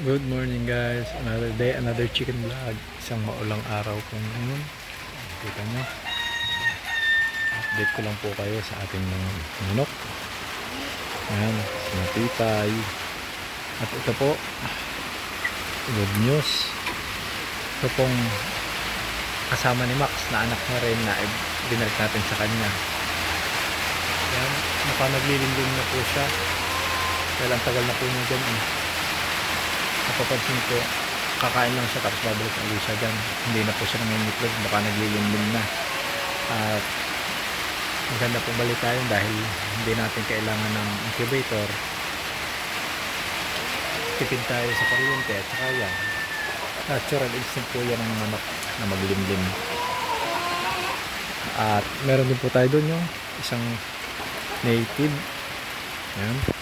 Good morning guys, another day, another chicken vlog. Isang maulang araw po ngayon. Kita nyo, update ko lang po kayo sa ating mga manok. Ayan, sinatitay. At ito po, good news. Ito pong kasama ni Max na anak niya rin na binalik natin sa kanya. Ayan, naglilingling na po siya. Dahil ang tagal na po niya dyan eh. Napapansin ko, kakain lang siya tapos babalik ulit siya dyan. Hindi na po siya nangingitlog, baka naglilimlim na. At maganda pong balik tayo dahil hindi natin kailangan ng incubator. Tipid tayo sa kuryente at saka yan. Natural instinct po yan ng manok na maglimlim. At meron din po tayo doon yung isang native. Ayan.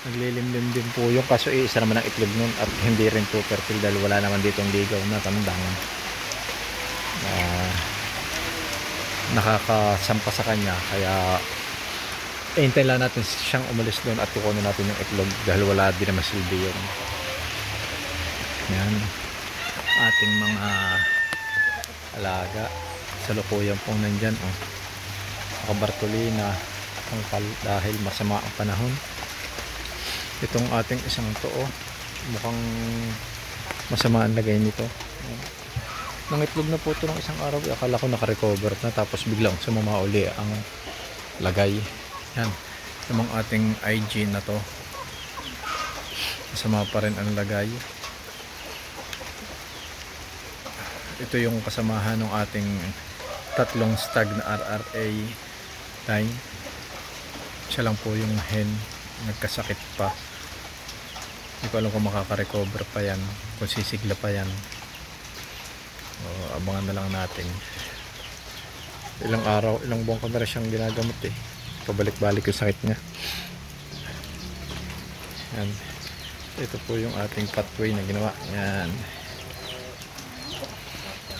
Naglilimlim din po yung kaso isa naman ang itlog nun at hindi rin po fertile dahil wala naman ditong ligaw na tandang nakakasampa sa kanya, kaya hintayin lang natin siyang umalis doon at kukunin natin yung itlog dahil wala din naman silbi yun. Yan ating mga alaga sa lukuyan pong nandyan nakabartolina dahil masama ang panahon. Itong ating isang too mukhang masama ang lagay nito. Nangitlog na po ito ng isang araw, akala ko nakarecover na tapos biglang sumama uli ang lagay. Yan yung ating IG na to, masama pa rin ang lagay. Ito yung kasamahan ng ating tatlong stag na RRA line. Siya lang po yung hen nagkasakit pa. Hindi ko alam kung makaka-recover pa yan, kung sisigla pa yan. Abangan na lang natin. Ilang araw, ilang buwan ko na rin siyang ginagamot pabalik-balik yung sakit niya. Yan. Ito po yung ating pathway na ginawa. Yan.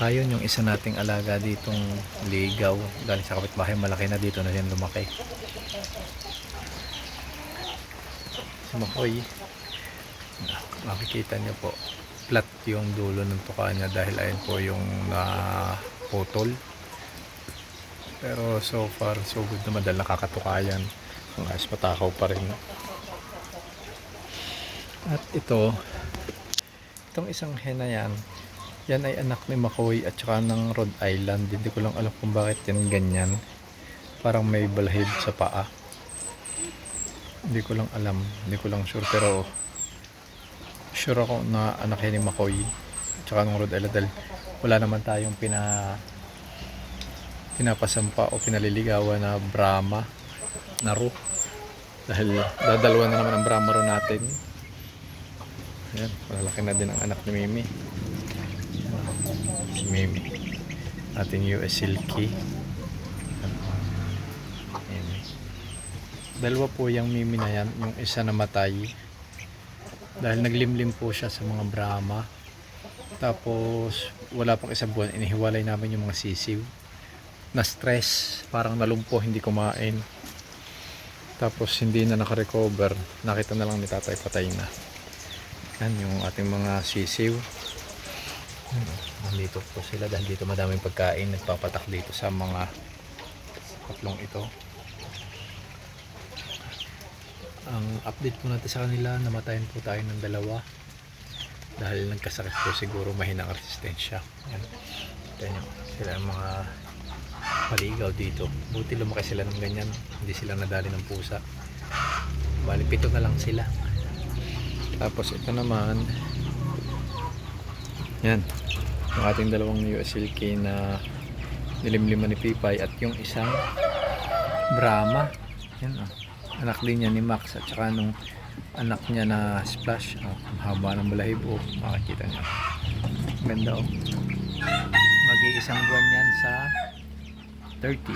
Ayun yung isa nating alaga ditong ligaw galing sa kapitbahay, malaki na, dito na yan lumaki. Si Makoy, makikita nyo po flat yung dulo ng tuka niya dahil ayun po yung naputol, pero so far so good naman dahil nakakatukayan, ang ayos, patakaw pa rin. At itong isang hen na yan ay anak ni Makoy at saka ng Rhode Island. Hindi ko lang alam kung bakit yan ganyan, parang may balahib sa paa. Hindi ko lang alam, hindi ko lang sure, pero sure ako na anak ni Makoy at saka ng Rhode Island dahil wala naman tayong pinapasampa o pinaliligawan na Brahma na ro, dahil dadalawa na naman ang Brahma ro natin. Ayan, malalaki na din ang anak ni Mimi. Si Mimi, ating US Silky. Dalawa po yung Mimi na yan, yung isa namatay dahil naglimlim po siya sa mga Brahma. Tapos wala pang isang buwan, inihiwalay namin yung mga sisiw na stress, parang nalumpo, hindi kumain, tapos hindi na nakarecover. Nakita na lang ni tatay, patay na. Yan yung ating mga sisiw. Nandito po sila dahil dito madaming pagkain, nagpapatak dito sa mga tatlong ito. Ang update po natin sa kanila, namatayan po tayo ng dalawa dahil nagkasakit po, siguro mahinang resistensya. Yan. Yan yung sila ang mga paligaw dito. Buti lumaki sila ng ganyan, hindi sila nadali ng pusa. Bali 7 na lang sila. Tapos ito naman, yan yung ating dalawang US Silky na nilimliman ni Pipay at yung isang Brahma. Yan anak din niya ni Max at saka nung anak niya na Splash. Ang haba ng balahib, makikita niyo, ganda mag-iisang buwan yan sa 30.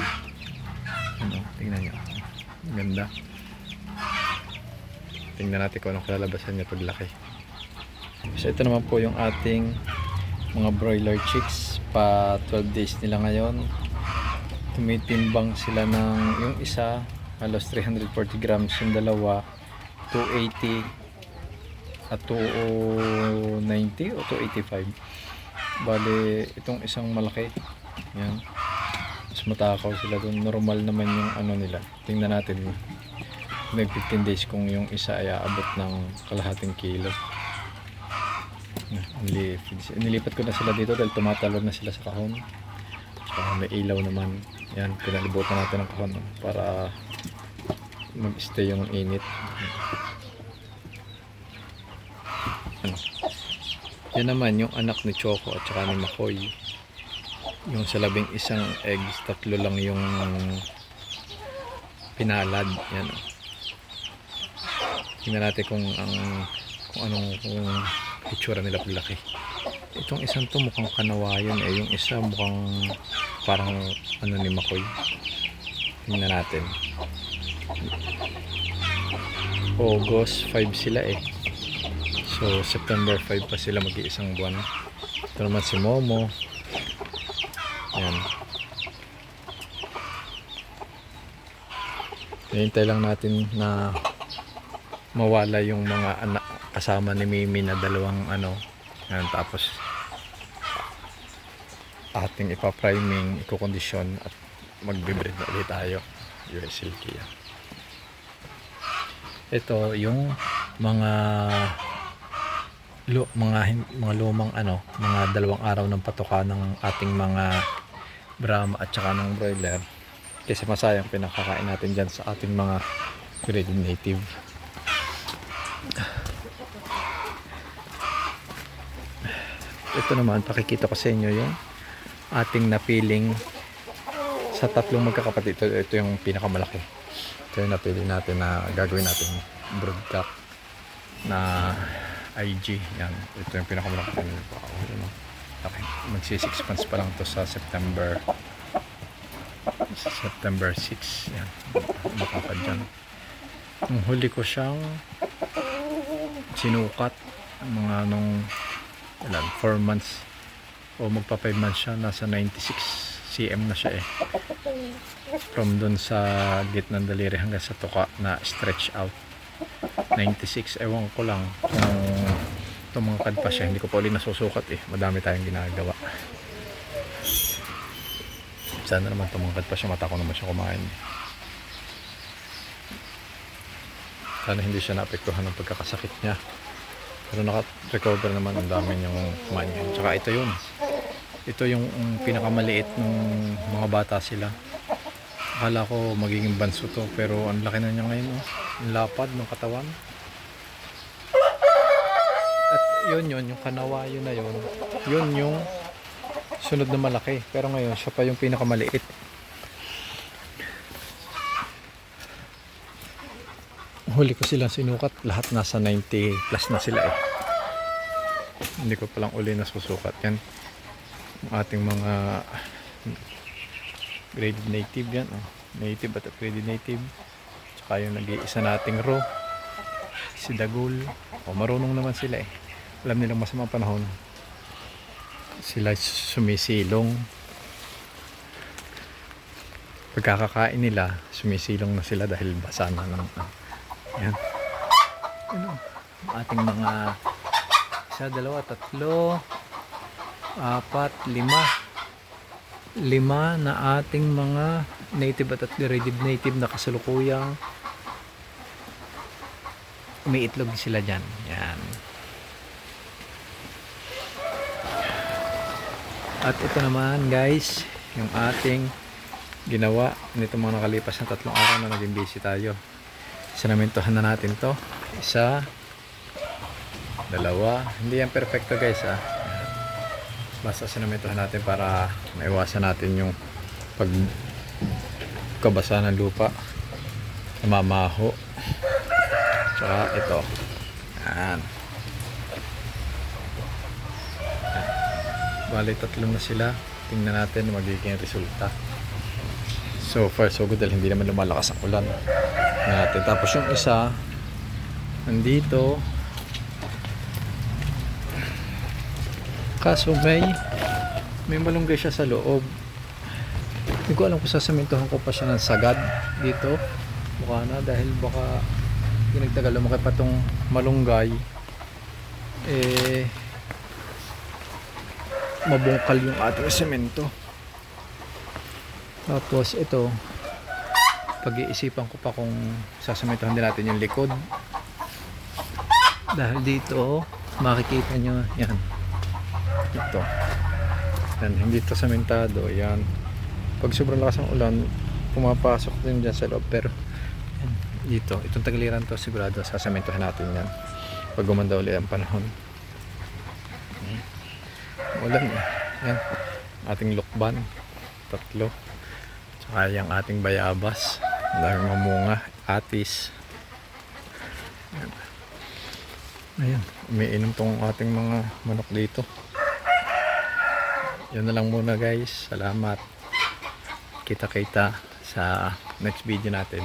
Tingnan niyo, ganda. Tingnan natin kung anong kalalabasan niya paglaki. So ito naman po yung ating mga broiler chicks, pa 12 days nila ngayon. Tumitimbang sila ng yung isa halos 340 grams, yung dalawa 280, at 290 o 285. Bale, itong isang malaki. Yan. Mas matakaw sila doon. Normal naman yung ano nila. Tingnan natin. May 15 days kung yung isa ay aabot ng kalahating kilo. Nilipat ko na sila dito dahil tumatalon na sila sa kahon. Saka may ilaw naman. Yan, pinalibutan natin ng kahon para mag-stay yung init. Yan naman yung anak ni Choco at saka ni Makoy. Yung sa 11 eggs, 3 lang yung pinalad. Yan. Tingnan natin kung anong itsura nila paglaki. Itong isang to mukhang kanawayon eh. Yung isa mukhang parang ano ni Makoy. Tingnan natin. August 5 sila eh. So September 5 pa sila mag-iisang buwan. Ito naman si Momo. Yan. Hintay lang natin na mawala yung mga anak kasama ni Mimi na dalawang ano. Yan, tapos ating ipa-priming, i-condition at magbe-breed na ulit tayo. US Silky yan. Ito yung mga lumang ano, mga 2 araw ng patuka ng ating mga Brahma at saka ng broiler. Kasi masayang pinakakain natin dyan sa ating mga graded native. Ito naman, pakikita ko sa inyo yung ating napiling sa 3 magkakapatid. Ito yung pinakamalaki. Ito yung napili natin na gagawin natin broodcock na IG. Yan. Ito yung pinakamalaki. Okay. Magsi 6 months pa lang to sa September 6. Yan. Baka pa dyan. Nung huli ko siyang sinukat mga nung 4 months o magpa 5 months siya, nasa 96 cm na siya eh. From dun sa gitna ng daliri hanggang sa tuka na stretch out 96. Ewan ko lang kung tumangkad pa siya, hindi ko pa ulit nasusukat eh, madami tayong ginagawa. Sana naman tumangkad pa siya, mata ko naman siya kumain. Sana hindi siya naapektuhan ng pagkakasakit niya, pero naka-recover naman, ang dami niyang kumain. Tsaka ito yung pinakamaliit nung mga bata sila. Akala ko magiging banso to, pero ang laki na niya ngayon oh. Ang lapad ng katawan. At yun yung kanawayo na yun yung sunod na malaki, pero ngayon siya pa yung pinakamaliit. Huli ko silang sinukat, lahat nasa 90 plus na sila eh. Hindi ko palang uli nasusukat. Yan ang ating mga graded native yan oh. Native at graded native. Tsaka yung nag-iisa nating raw, si Dagul. Marunong naman sila eh. Alam nilang masamang panahon, sila sumisilong. Pagkakakain nila, sumisilong na sila dahil basa na ng yan. Ano? Ating mga 1, 2, 3, 4, 5 na ating mga native at graded native na kasalukuyang umiitlog sila dyan. Yan. At ito naman guys, yung ating ginawa nito mga nakalipas na 3 araw na naging busy tayo. Sinamintuhan na natin to. 1, 2. Hindi yan perfecto guys ah. Basta sinamintuhan natin para maiwasan natin yung pagkabasa ng lupa, namamaho. Tsaka ito. Yan. Bali 3 na sila. Tingnan natin magiging resulta. So far so good dahil hindi naman lumalakas ang ulan natin. Tapos yung isa nandito, kaso may malunggay siya sa loob. Hindi ko alam kung sasamintuhan ko pa siya ng sagad dito. Mukha na dahil baka pinagtagal lumaki pa tong malunggay. mabungkal yung ating semento. Tapos ito, pag-iisipan ko pa kung sasementohan din natin yung likod. Dahil dito, makikita nyo, yan. Ito. Yan, hindi ito sementado. Yan. Pag sobrang lakas ng ulan, pumapasok din dyan sa loob. Pero, yan, dito, itong tagiliran to, sigurado sasementohan natin yan. Pag gumanda ulit ang panahon. Ulan eh. Yan. Ating lukban. 3. Tsaka yung ating bayabas. Dahil mamunga. Atis. Yan. Ayan. Umiinom tong ating mga manok dito. Yan na lang muna guys. Salamat. Kita-kita sa next video natin.